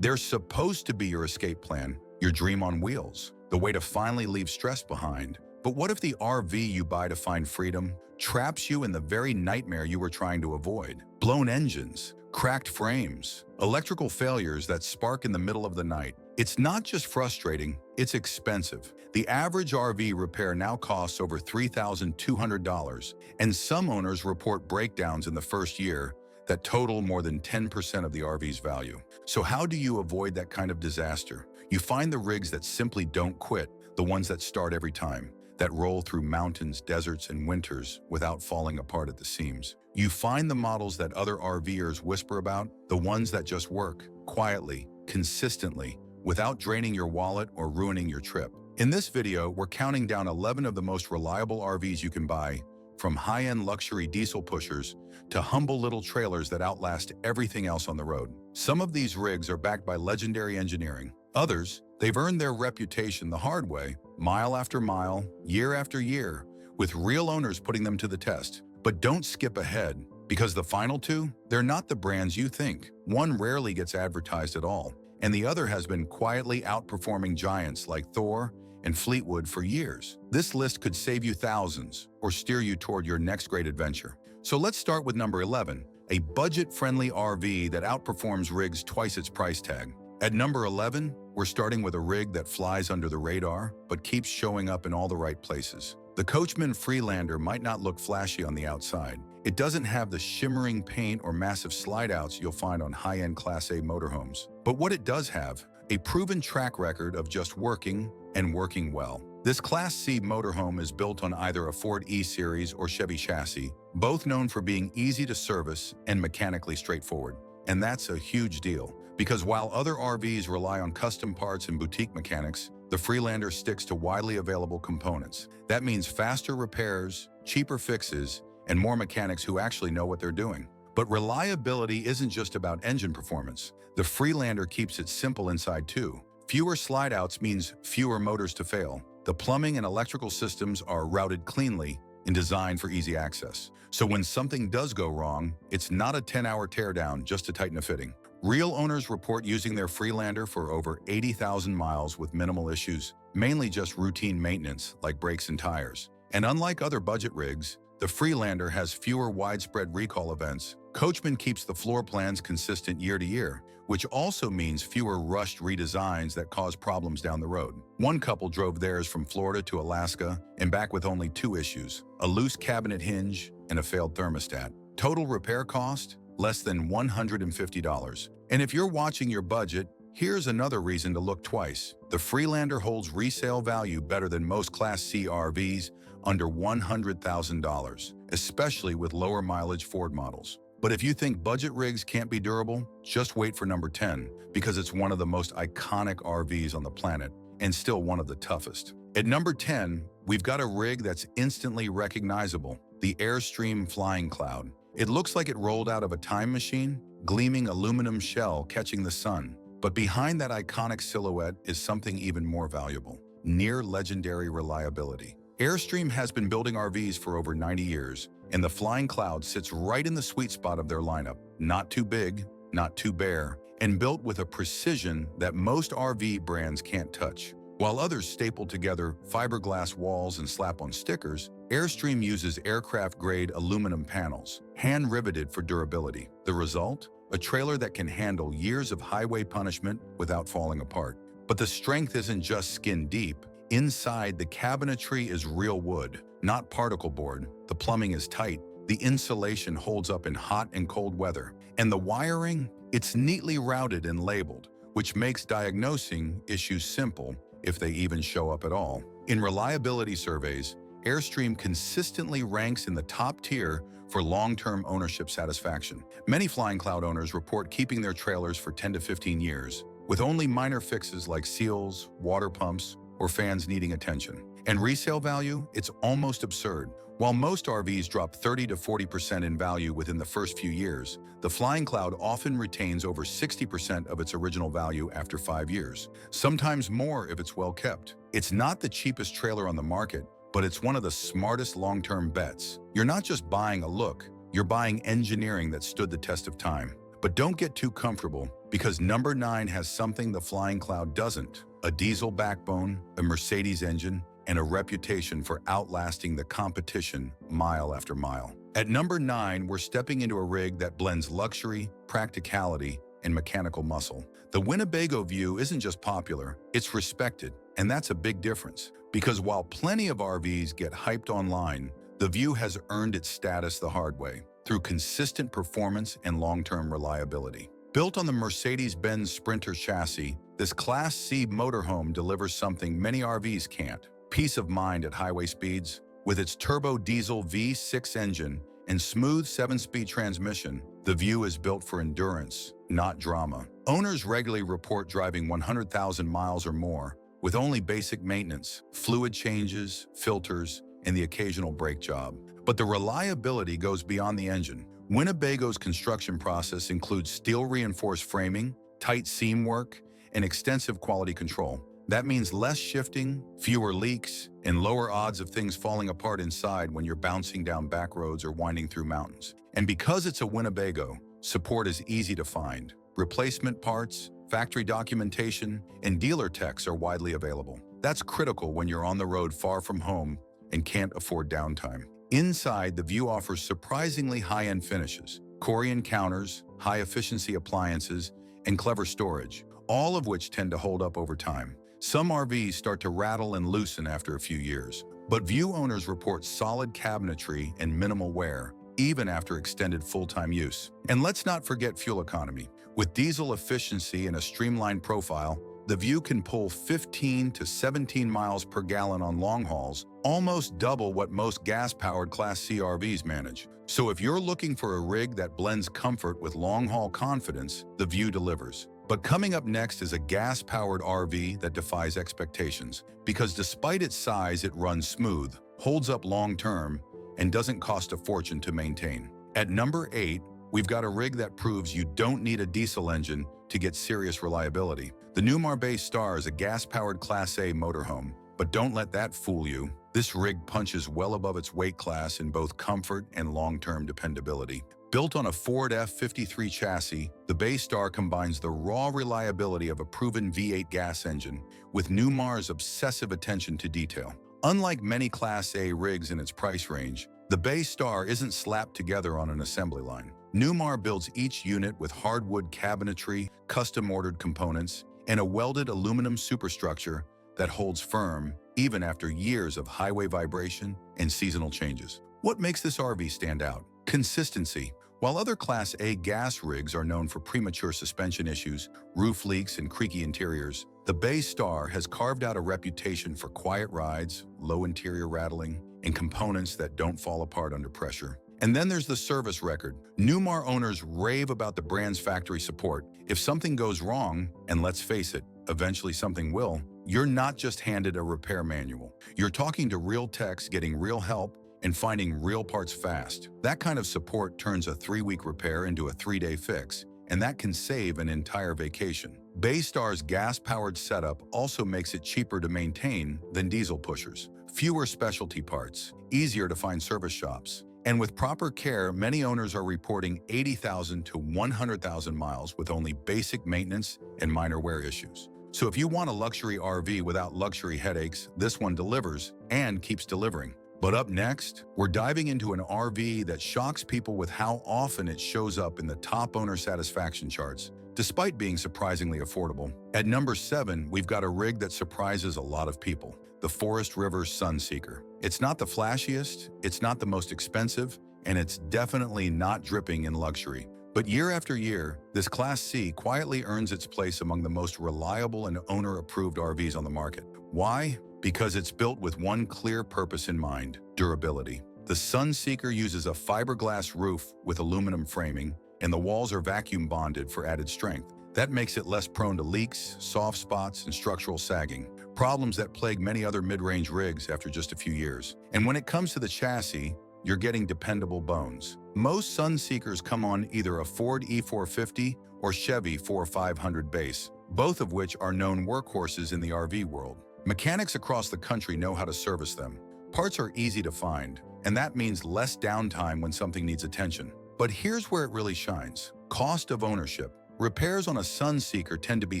They're supposed to be your escape plan, your dream on wheels, the way to finally leave stress behind. But what if the RV you buy to find freedom traps you in the very nightmare you were trying to avoid? Blown engines, cracked frames, electrical failures that spark in the middle of the night. It's not just frustrating, it's expensive. The average RV repair now costs over $3,200, and some owners report breakdowns in the first year that total more than 10% of the RV's value. So how do you avoid that kind of disaster? You find the rigs that simply don't quit, the ones that start every time, that roll through mountains, deserts, and winters without falling apart at the seams. You find the models that other RVers whisper about, the ones that just work, quietly, consistently, without draining your wallet or ruining your trip. In this video, we're counting down 11 of the most reliable RVs you can buy, from high-end luxury diesel pushers to humble little trailers that outlast everything else on the road. Some of these rigs are backed by legendary engineering. Others, they've earned their reputation the hard way, mile after mile, year after year, with real owners putting them to the test. But don't skip ahead, because the final two, they're not the brands you think. One rarely gets advertised at all, and the other has been quietly outperforming giants like Thor and Fleetwood for years. This list could save you thousands or steer you toward your next great adventure. So let's start with number 11, a budget-friendly RV that outperforms rigs twice its price tag. At number 11, we're starting with a rig that flies under the radar but keeps showing up in all the right places. The Coachmen Freelander might not look flashy on the outside. It doesn't have the shimmering paint or massive slide-outs you'll find on high-end Class A motorhomes. But what it does have, a proven track record of just working and working well. This Class C motorhome is built on either a Ford E-Series or Chevy chassis, both known for being easy to service and mechanically straightforward. And that's a huge deal, because while other RVs rely on custom parts and boutique mechanics, the Freelander sticks to widely available components. That means faster repairs, cheaper fixes, and more mechanics who actually know what they're doing. But reliability isn't just about engine performance. The Freelander keeps it simple inside too. Fewer slide-outs means fewer motors to fail. The plumbing and electrical systems are routed cleanly and designed for easy access. So when something does go wrong, it's not a 10-hour teardown just to tighten a fitting. Real owners report using their Freelander for over 80,000 miles with minimal issues, mainly just routine maintenance like brakes and tires. And unlike other budget rigs, the Freelander has fewer widespread recall events. Coachmen keeps the floor plans consistent year to year, which also means fewer rushed redesigns that cause problems down the road. One couple drove theirs from Florida to Alaska and back with only 2 issues, a loose cabinet hinge and a failed thermostat. Total repair cost? Less than $150. And if you're watching your budget, here's another reason to look twice. The Freelander holds resale value better than most Class C RVs, under $100,000, especially with lower mileage Ford models. But if you think budget rigs can't be durable, just wait for number 10, because it's one of the most iconic RVs on the planet, and still one of the toughest. At number 10, we've got a rig that's instantly recognizable, the Airstream Flying Cloud. It looks like it rolled out of a time machine, gleaming aluminum shell catching the sun. But behind that iconic silhouette is something even more valuable, near-legendary reliability. Airstream has been building RVs for over 90 years, and the Flying Cloud sits right in the sweet spot of their lineup. Not too big, not too bare, and built with a precision that most RV brands can't touch. While others staple together fiberglass walls and slap on stickers, Airstream uses aircraft-grade aluminum panels, hand-riveted for durability. The result? A trailer that can handle years of highway punishment without falling apart. But the strength isn't just skin deep. Inside, the cabinetry is real wood, not particle board. The plumbing is tight. The insulation holds up in hot and cold weather. And the wiring? It's neatly routed and labeled, which makes diagnosing issues simple, if they even show up at all. In reliability surveys, Airstream consistently ranks in the top tier for long-term ownership satisfaction. Many Flying Cloud owners report keeping their trailers for 10 to 15 years, with only minor fixes like seals, water pumps, or fans needing attention. And resale value? It's almost absurd. While most RVs drop 30 to 40% in value within the first few years, the Flying Cloud often retains over 60% of its original value after 5 years, sometimes more if it's well kept. It's not the cheapest trailer on the market, but it's one of the smartest long-term bets. You're not just buying a look, you're buying engineering that stood the test of time. But don't get too comfortable, because number 9 has something the Flying Cloud doesn't: a diesel backbone, a Mercedes engine, and a reputation for outlasting the competition mile after mile. At number 9, we're stepping into a rig that blends luxury, practicality, and mechanical muscle. The Winnebago View isn't just popular, it's respected, and that's a big difference. Because while plenty of RVs get hyped online, the View has earned its status the hard way, through consistent performance and long-term reliability. Built on the Mercedes-Benz Sprinter chassis, this Class C motorhome delivers something many RVs can't: peace of mind at highway speeds. With its turbo diesel V6 engine and smooth 7-speed transmission, the View is built for endurance, not drama. Owners regularly report driving 100,000 miles or more, with only basic maintenance, fluid changes, filters, and the occasional brake job. But the reliability goes beyond the engine. Winnebago's construction process includes steel-reinforced framing, tight seam work, and extensive quality control. That means less shifting, fewer leaks, and lower odds of things falling apart inside when you're bouncing down back roads or winding through mountains. And because it's a Winnebago, support is easy to find. Replacement parts, factory documentation, and dealer techs are widely available. That's critical when you're on the road far from home and can't afford downtime. Inside, the View offers surprisingly high-end finishes: Corian counters, high-efficiency appliances, and clever storage, all of which tend to hold up over time. Some RVs start to rattle and loosen after a few years, but View owners report solid cabinetry and minimal wear, even after extended full-time use. And let's not forget fuel economy. With diesel efficiency and a streamlined profile, the View can pull 15 to 17 miles per gallon on long hauls, almost double what most gas-powered Class C RVs manage. So if you're looking for a rig that blends comfort with long-haul confidence, the View delivers. But coming up next is a gas-powered RV that defies expectations, because despite its size, it runs smooth, holds up long-term, and doesn't cost a fortune to maintain. At number 8, we've got a rig that proves you don't need a diesel engine to get serious reliability. The Newmar Bay Star is a gas-powered Class A motorhome, but don't let that fool you. This rig punches well above its weight class in both comfort and long-term dependability. Built on a Ford F-53 chassis, the Bay Star combines the raw reliability of a proven V8 gas engine with Newmar's obsessive attention to detail. Unlike many Class A rigs in its price range, the Bay Star isn't slapped together on an assembly line. Newmar builds each unit with hardwood cabinetry, custom-ordered components, and a welded aluminum superstructure that holds firm even after years of highway vibration and seasonal changes. What makes this RV stand out? Consistency. While other Class A gas rigs are known for premature suspension issues, roof leaks, and creaky interiors, the Bay Star has carved out a reputation for quiet rides, low interior rattling, and components that don't fall apart under pressure. And then there's the service record. Newmar owners rave about the brand's factory support. If something goes wrong, and let's face it, eventually something will, you're not just handed a repair manual. You're talking to real techs, getting real help, and finding real parts fast. That kind of support turns a 3-week repair into a 3-day fix, and that can save an entire vacation. Bay Star's gas-powered setup also makes it cheaper to maintain than diesel pushers. Fewer specialty parts, easier to find service shops. And with proper care, many owners are reporting 80,000 to 100,000 miles with only basic maintenance and minor wear issues. So if you want a luxury RV without luxury headaches, this one delivers and keeps delivering. But up next, we're diving into an RV that shocks people with how often it shows up in the top owner satisfaction charts, despite being surprisingly affordable. At number 7, we've got a rig that surprises a lot of people: the Forest River Sunseeker. It's not the flashiest, it's not the most expensive, and it's definitely not dripping in luxury. But year after year, this Class C quietly earns its place among the most reliable and owner-approved RVs on the market. Why? Because it's built with one clear purpose in mind: durability. The Sunseeker uses a fiberglass roof with aluminum framing, and the walls are vacuum bonded for added strength. That makes it less prone to leaks, soft spots, and structural sagging, problems that plague many other mid-range rigs after just a few years. And when it comes to the chassis, you're getting dependable bones. Most Sunseekers come on either a Ford E450 or Chevy 4500 base, both of which are known workhorses in the RV world. Mechanics across the country know how to service them. Parts are easy to find, and that means less downtime when something needs attention. But here's where it really shines. Cost of ownership. Repairs on a Sunseeker tend to be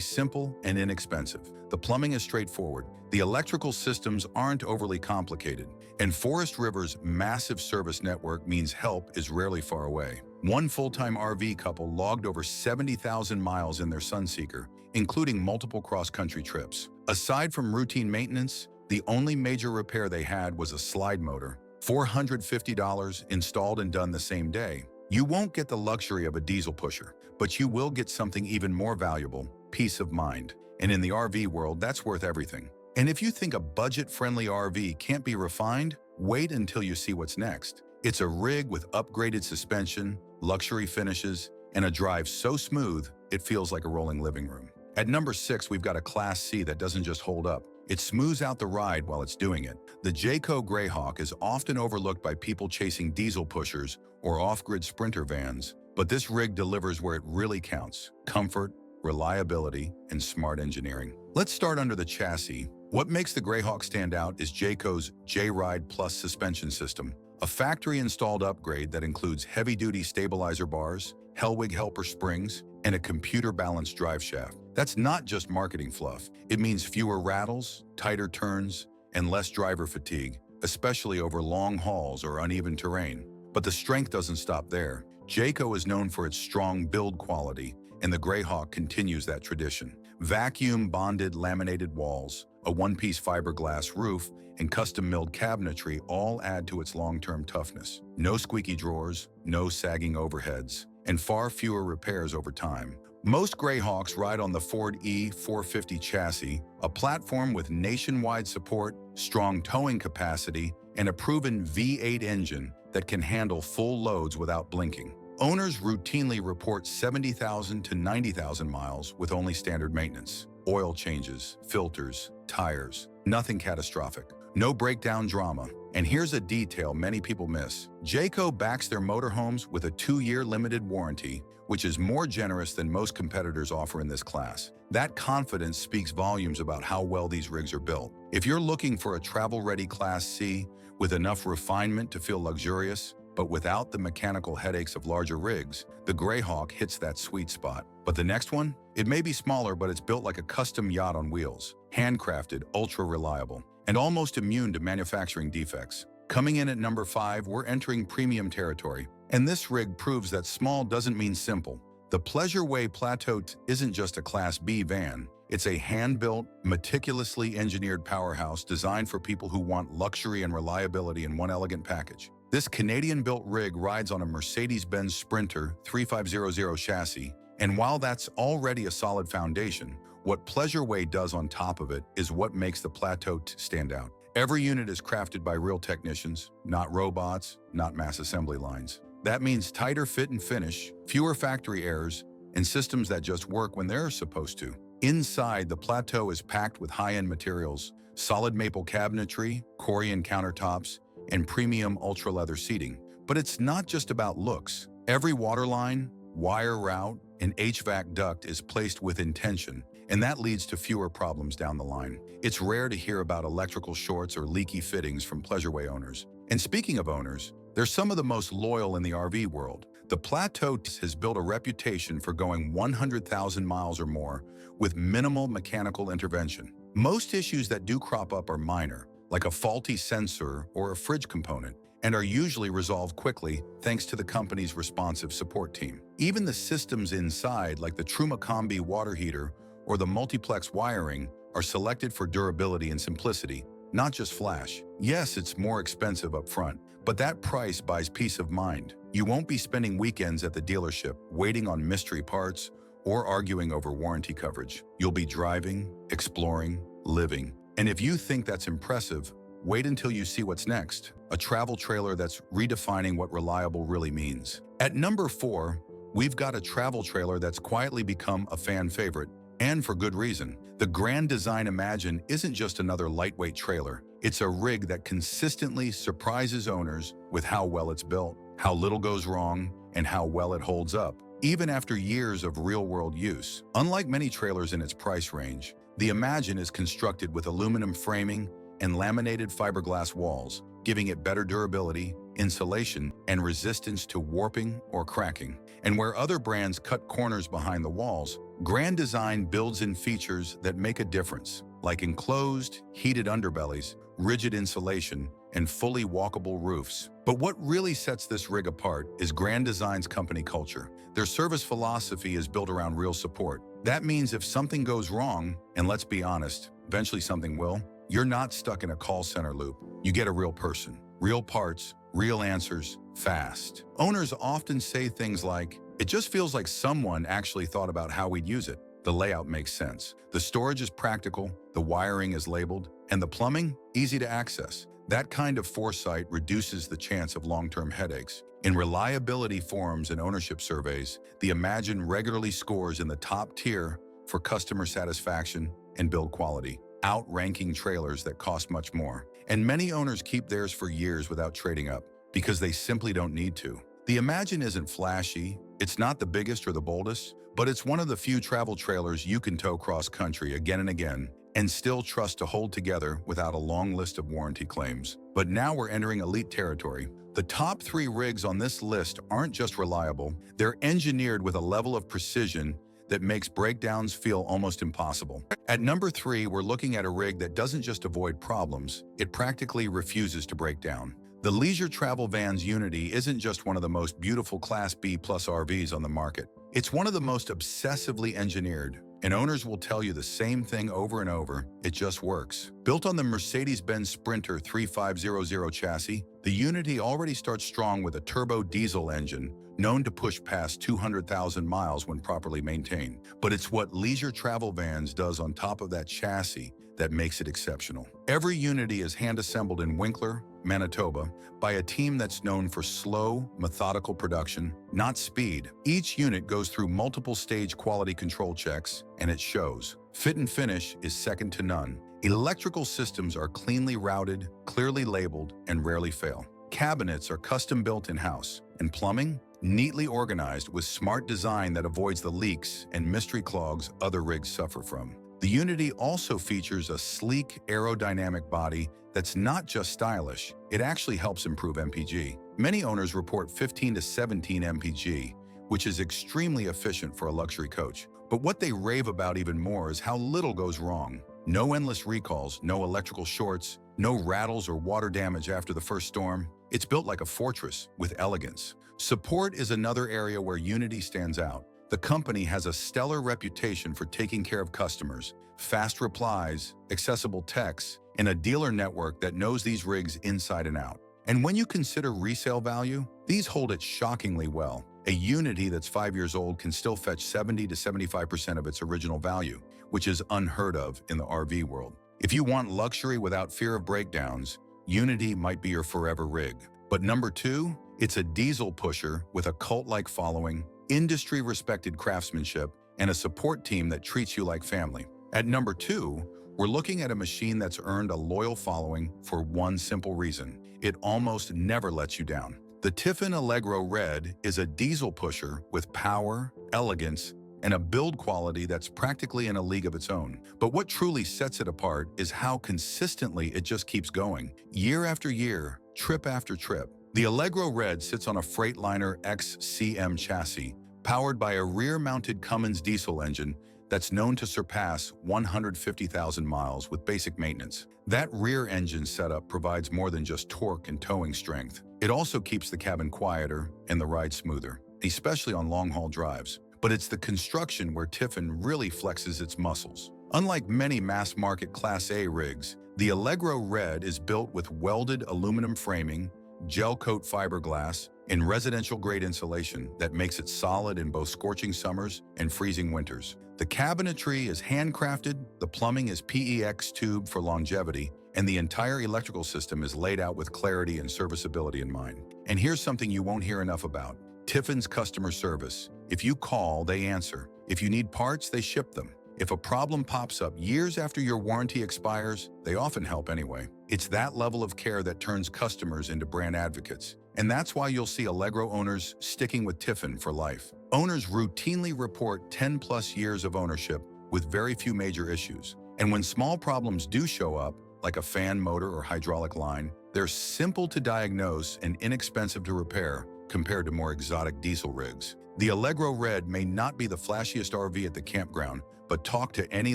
simple and inexpensive. The plumbing is straightforward. The electrical systems aren't overly complicated. And Forest River's massive service network means help is rarely far away. One full-time RV couple logged over 70,000 miles in their Sunseeker, including multiple cross-country trips. Aside from routine maintenance, the only major repair they had was a slide motor, $450 installed and done the same day. You won't get the luxury of a diesel pusher, but you will get something even more valuable, peace of mind. And in the RV world, that's worth everything. And if you think a budget-friendly RV can't be refined, wait until you see what's next. It's a rig with upgraded suspension, luxury finishes, and a drive so smooth, it feels like a rolling living room. At number 6, we've got a Class C that doesn't just hold up. It smooths out the ride while it's doing it. The Jayco Greyhawk is often overlooked by people chasing diesel pushers or off-grid sprinter vans, but this rig delivers where it really counts: comfort, reliability, and smart engineering. Let's start under the chassis. What makes the Greyhawk stand out is Jayco's J-Ride Plus suspension system, a factory-installed upgrade that includes heavy-duty stabilizer bars, Hellwig helper springs, and a computer-balanced drive shaft. That's not just marketing fluff. It means fewer rattles, tighter turns, and less driver fatigue, especially over long hauls or uneven terrain. But the strength doesn't stop there. Jayco is known for its strong build quality, and the Greyhawk continues that tradition. Vacuum-bonded laminated walls, a one-piece fiberglass roof, and custom-milled cabinetry all add to its long-term toughness. No squeaky drawers, no sagging overheads, and far fewer repairs over time. Most Greyhawks ride on the Ford E450 chassis, a platform with nationwide support, strong towing capacity, and a proven V8 engine that can handle full loads without blinking. Owners routinely report 70,000 to 90,000 miles with only standard maintenance. Oil changes, filters, tires, nothing catastrophic. No breakdown drama. And here's a detail many people miss. Jayco backs their motorhomes with a 2-year limited warranty, which is more generous than most competitors offer in this class. That confidence speaks volumes about how well these rigs are built. If you're looking for a travel-ready Class C with enough refinement to feel luxurious, but without the mechanical headaches of larger rigs, the Greyhawk hits that sweet spot. But the next one? It may be smaller, but it's built like a custom yacht on wheels. Handcrafted, ultra-reliable, and almost immune to manufacturing defects. Coming in at number 5, we're entering premium territory. And this rig proves that small doesn't mean simple. The Pleasureway Plateau isn't just a Class B van. It's a hand-built, meticulously engineered powerhouse designed for people who want luxury and reliability in one elegant package. This Canadian-built rig rides on a Mercedes-Benz Sprinter 3500 chassis, and while that's already a solid foundation, what Pleasureway does on top of it is what makes the Plateau stand out. Every unit is crafted by real technicians, not robots, not mass assembly lines. That means tighter fit and finish, fewer factory errors, and systems that just work when they're supposed to. Inside, the Plateau is packed with high-end materials, solid maple cabinetry, Corian countertops, and premium ultra-leather seating. But it's not just about looks. Every waterline, wire route, and HVAC duct is placed with intention, and that leads to fewer problems down the line. It's rare to hear about electrical shorts or leaky fittings from Pleasureway owners. And speaking of owners, they're some of the most loyal in the RV world. The Plateau has built a reputation for going 100,000 miles or more with minimal mechanical intervention. Most issues that do crop up are minor, like a faulty sensor or a fridge component, and are usually resolved quickly thanks to the company's responsive support team. Even the systems inside, like the Truma Combi water heater or the multiplex wiring, are selected for durability and simplicity, not just flash. Yes, it's more expensive up front, but that price buys peace of mind. You won't be spending weekends at the dealership waiting on mystery parts or arguing over warranty coverage. You'll be driving, exploring, living. And if you think that's impressive, wait until you see what's next. A travel trailer that's redefining what reliable really means. At number 4, we've got a travel trailer that's quietly become a fan favorite, and for good reason. The Grand Design Imagine isn't just another lightweight trailer. It's a rig that consistently surprises owners with how well it's built, how little goes wrong, and how well it holds up, even after years of real-world use. Unlike many trailers in its price range, the Imagine is constructed with aluminum framing and laminated fiberglass walls, giving it better durability, insulation, and resistance to warping or cracking. And where other brands cut corners behind the walls, Grand Design builds in features that make a difference, like enclosed, heated underbellies, rigid insulation, and fully walkable roofs. But what really sets this rig apart is Grand Design's company culture. Their service philosophy is built around real support. That means if something goes wrong, and let's be honest, eventually something will, you're not stuck in a call center loop. You get a real person, real parts, real answers, fast. Owners often say things like, "It just feels like someone actually thought about how we'd use it. The layout makes sense. The storage is practical, the wiring is labeled, and the plumbing, easy to access." That kind of foresight reduces the chance of long-term headaches. In reliability forums and ownership surveys, the Imagine regularly scores in the top tier for customer satisfaction and build quality, outranking trailers that cost much more. And many owners keep theirs for years without trading up because they simply don't need to. The Imagine isn't flashy, it's not the biggest or the boldest, but it's one of the few travel trailers you can tow cross-country again and again and still trust to hold together without a long list of warranty claims. But now we're entering elite territory. The top 3 rigs on this list aren't just reliable, they're engineered with a level of precision that makes breakdowns feel almost impossible. At number 3, we're looking at a rig that doesn't just avoid problems, it practically refuses to break down. The leisure travel van's Unity isn't just one of the most beautiful Class B+ RVs on the market. It's one of the most obsessively engineered, and owners will tell you the same thing over and over, it just works. Built on the Mercedes-Benz Sprinter 3500 chassis, the Unity already starts strong with a turbo diesel engine, known to push past 200,000 miles when properly maintained. But it's what leisure travel vans does on top of that chassis that makes it exceptional. Every Unity is hand-assembled in Winkler, Manitoba, by a team that's known for slow, methodical production, not speed. Each unit goes through multiple stage quality control checks, and it shows. Fit and finish is second to none. Electrical systems are cleanly routed, clearly labeled, and rarely fail. Cabinets are custom-built in-house, and plumbing? Neatly organized with smart design that avoids the leaks and mystery clogs other rigs suffer from. The Unity also features a sleek, aerodynamic body that's not just stylish, it actually helps improve MPG. Many owners report 15 to 17 MPG, which is extremely efficient for a luxury coach. But what they rave about even more is how little goes wrong. No endless recalls, no electrical shorts, no rattles or water damage after the first storm. It's built like a fortress with elegance. Support is another area where Unity stands out. The company has a stellar reputation for taking care of customers, fast replies, accessible texts, and a dealer network that knows these rigs inside and out. And when you consider resale value, these hold it shockingly well. A Unity that's 5 years old can still fetch 70 to 75% of its original value, which is unheard of in the RV world. If you want luxury without fear of breakdowns, Unity might be your forever rig. But number 2, it's a diesel pusher with a cult-like following, industry-respected craftsmanship, and a support team that treats you like family. At number 2, we're looking at a machine that's earned a loyal following for one simple reason. It almost never lets you down. The Tiffin Allegro Red is a diesel pusher with power, elegance, and a build quality that's practically in a league of its own. But what truly sets it apart is how consistently it just keeps going. Year after year, trip after trip. The Allegro Red sits on a Freightliner XCM chassis, powered by a rear-mounted Cummins diesel engine that's known to surpass 150,000 miles with basic maintenance. That rear engine setup provides more than just torque and towing strength. It also keeps the cabin quieter and the ride smoother, especially on long-haul drives. But it's the construction where Tiffin really flexes its muscles. Unlike many mass-market Class A rigs, the Allegro Red is built with welded aluminum framing, gel-coat fiberglass, and residential-grade insulation that makes it solid in both scorching summers and freezing winters. The cabinetry is handcrafted, the plumbing is PEX tube for longevity, and the entire electrical system is laid out with clarity and serviceability in mind. And here's something you won't hear enough about: Tiffin's customer service. If you call, they answer. If you need parts, they ship them. If a problem pops up years after your warranty expires, they often help anyway. It's that level of care that turns customers into brand advocates. And that's why you'll see Allegro owners sticking with Tiffin for life. Owners routinely report 10+ years of ownership with very few major issues. And when small problems do show up, like a fan motor or hydraulic line, They're simple to diagnose and inexpensive to repair compared to more exotic diesel rigs. The Allegro Red may not be the flashiest RV at the campground, but talk to any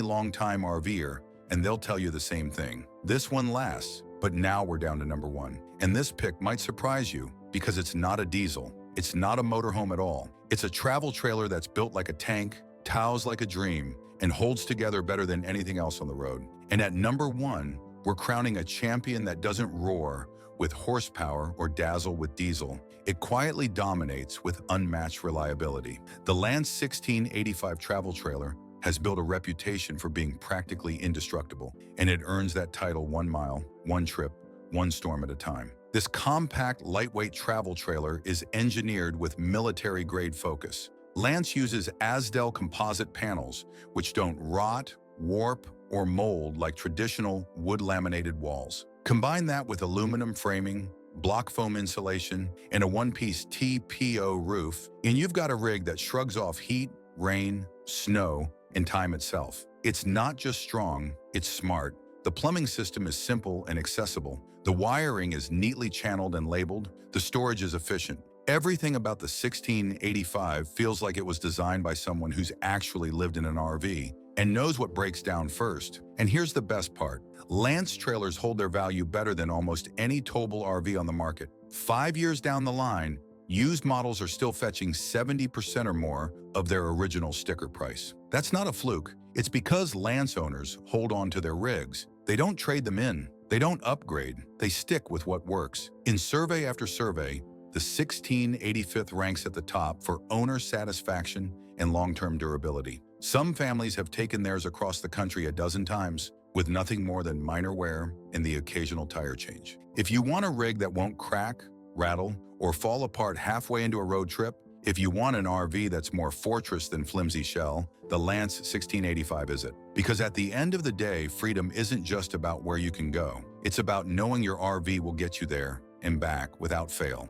longtime RVer and they'll tell you the same thing. This one lasts, but now we're down to number 1. And this pick might surprise you because it's not a diesel. It's not a motorhome at all. It's a travel trailer that's built like a tank, tows like a dream, and holds together better than anything else on the road. And at number 1, we're crowning a champion that doesn't roar with horsepower or dazzle with diesel. It quietly dominates with unmatched reliability. The Lance 1685 travel trailer has built a reputation for being practically indestructible, and it earns that title 1 mile, 1 trip, 1 storm at a time. This compact, lightweight travel trailer is engineered with military-grade focus. Lance uses Asdel composite panels, which don't rot, warp, or mold like traditional wood-laminated walls. Combine that with aluminum framing, block foam insulation, and a one-piece TPO roof, and you've got a rig that shrugs off heat, rain, snow, and time itself. It's not just strong, it's smart. The plumbing system is simple and accessible. The wiring is neatly channeled and labeled. The storage is efficient. Everything about the 1685 feels like it was designed by someone who's actually lived in an RV and knows what breaks down first. And here's the best part. Lance trailers hold their value better than almost any towable RV on the market. 5 years down the line, used models are still fetching 70% or more of their original sticker price. That's not a fluke. It's because Lance owners hold on to their rigs. They don't trade them in. They don't upgrade. They stick with what works. In survey after survey, the 1685 ranks at the top for owner satisfaction and long-term durability. Some families have taken theirs across the country a dozen times with nothing more than minor wear and the occasional tire change. If you want a rig that won't crack, rattle, or fall apart halfway into a road trip, if you want an RV that's more fortress than flimsy shell, the Lance 1685 is it. Because at the end of the day, freedom isn't just about where you can go. It's about knowing your RV will get you there and back without fail.